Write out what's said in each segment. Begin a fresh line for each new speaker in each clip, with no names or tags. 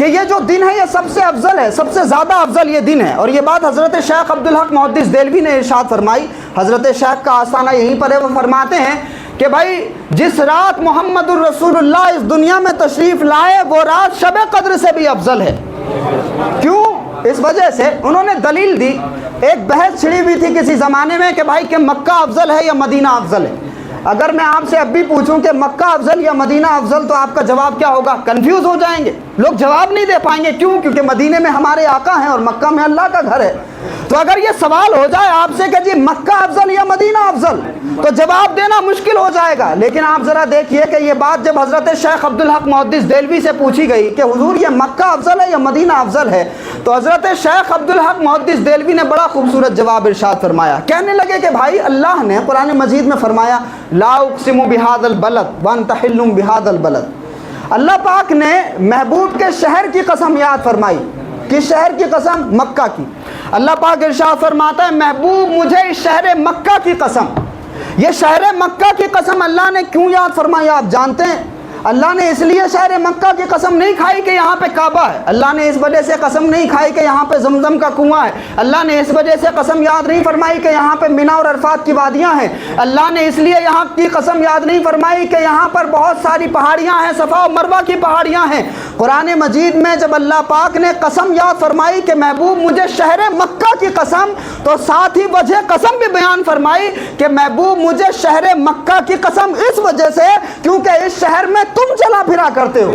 کہ یہ جو دن ہے یہ سب سے افضل ہے، سب سے زیادہ افضل یہ دن ہے۔ اور یہ بات حضرت شیخ عبدالحق محدث دہلوی نے ارشاد فرمائی۔ حضرت شیخ کا آستانہ یہیں پر ہے، وہ فرماتے ہیں کہ بھائی جس رات محمد الرسول اللہ اس دنیا میں تشریف لائے وہ رات شب قدر سے بھی افضل ہے۔ کیوں؟ اس وجہ سے انہوں نے دلیل دی۔ ایک بحث چھڑی ہوئی تھی کسی زمانے میں کہ بھائی کہ مکہ افضل ہے یا مدینہ افضل ہے۔ اگر میں آپ سے اب بھی پوچھوں کہ مکہ افضل یا مدینہ افضل تو آپ کا جواب کیا ہوگا؟ کنفیوز ہو جائیں گے، لوگ جواب نہیں دے پائیں گے۔ کیوں؟ کیونکہ مدینے میں ہمارے آقا ہیں اور مکہ میں اللہ کا گھر ہے۔ تو اگر یہ سوال ہو جائے آپ سے کہ جی مکہ افضل یا مدینہ افضل، تو جواب دینا مشکل ہو جائے گا۔ لیکن آپ ذرا دیکھیے کہ یہ بات جب حضرت شیخ عبدالحق محدث دہلوی سے پوچھی گئی کہ حضور یہ مکہ افضل ہے یا مدینہ افضل ہے، تو حضرت شیخ عبدالحق محدث دہلوی نے بڑا خوبصورت جواب ارشاد فرمایا۔ کہنے لگے کہ بھائی اللہ نے قرآن مجید میں فرمایا لا اقسم بہذا البلد وانت حل بہذا البلد۔ اللہ پاک نے محبوب کے شہر کی قسم یاد فرمائی۔ کس شہر کی قسم؟ مکہ کی۔ اللہ پاک ارشاد فرماتا ہے محبوب مجھے اس شہر مکہ کی قسم۔ یہ شہر مکہ کی قسم اللہ نے کیوں یاد فرمائی آپ جانتے ہیں؟ اللہ نے اس لیے شہر مکہ کی قسم نہیں کھائی کہ یہاں پہ کعبہ ہے، اللہ نے اس وجہ سے قسم نہیں کھائی کہ یہاں پہ زمزم کا کنواں ہے، اللہ نے اس وجہ سے قسم یاد نہیں فرمائی کہ یہاں پہ مینا اور عرفات کی وادیاں ہیں، اللہ نے اس لیے یہاں کی قسم یاد نہیں فرمائی کہ یہاں پر بہت ساری پہاڑیاں ہیں، صفا و مروہ کی پہاڑیاں ہیں۔ قرآن مجید میں جب اللہ پاک نے قسم یاد فرمائی کہ محبوب مجھے شہر مکہ کی قسم، تو ساتھ ہی وجہ قسم بھی بیان فرمائی کہ محبوب مجھے شہر مکہ کی قسم اس وجہ سے کیونکہ اس شہر میں تم چلا پھرا کرتے ہو۔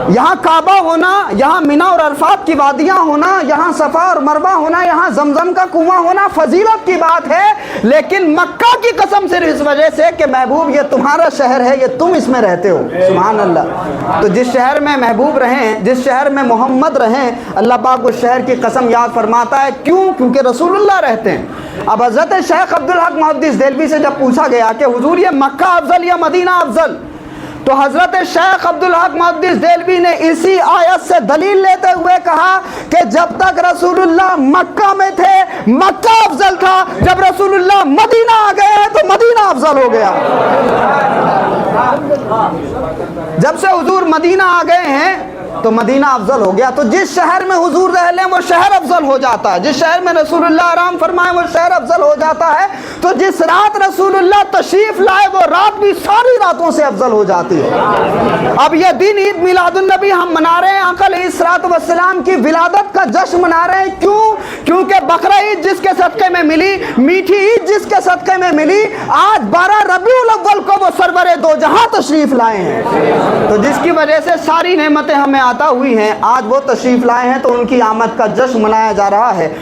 یہاں کعبہ ہونا، یہاں مینا اور عرفات کی وادیاں ہونا، یہاں صفا اور مروہ ہونا، یہاں زمزم کا کنواں ہونا فضیلت کی بات ہے، لیکن مکہ کی قسم صرف اس وجہ سے کہ محبوب یہ تمہارا شہر ہے، یہ تم اس میں رہتے ہو۔ سبحان اللہ۔ تو جس شہر میں محبوب رہیں، جس شہر میں محمد رہیں، اللہ پاک اس شہر کی قسم یاد فرماتا ہے۔ کیوں؟ کیونکہ رسول اللہ رہتے ہیں۔ اب حضرت شیخ عبدالحق محدث دہلوی سے جب پوچھا گیا کہ حضور یہ مکہ افضل یا مدینہ افضل، تو حضرت شیخ عبدالحق محدث دہلوی نے اسی آیت سے دلیل لیتے ہوئے کہا کہ جب تک رسول اللہ مکہ میں تھے مکہ افضل تھا، جب رسول اللہ مدینہ آ گئے تو مدینہ افضل ہو گیا۔ جب سے حضور مدینہ آ گئے ہیں تو مدینہ افضل ہو گیا۔ تو جس شہر میں حضور رہ لیں وہ شہر افضل ہو جاتا ہے، جس شہر میں رسول اللہ آرام فرمائے وہ شہر افضل ہو جاتا ہے۔ تو جس رات رسول اللہ تشریف لائے وہ رات بھی ساری راتوں سے افضل ہو جاتی ہے۔ اب یہ دن عید میلاد النبی ہم منا رہے ہیں، آقا علیہ الصلوۃ والسلام کی ولادت کا جشن منا رہے ہیں۔ کیوں؟ کیونکہ بقرہ عید جس کے صدقے میں ملی، میٹھی عید جس کے صدقے میں ملی، آج 12 ربیع الاول کو وہ سرور دو جہاں تشریف لائے ہیں۔ تو جس کی وجہ سے ساری نعمتیں ہمیں عطا ہوئی ہیں، آج وہ تشریف لائے ہیں تو ان کی آمد کا جشن منایا جا رہا ہے۔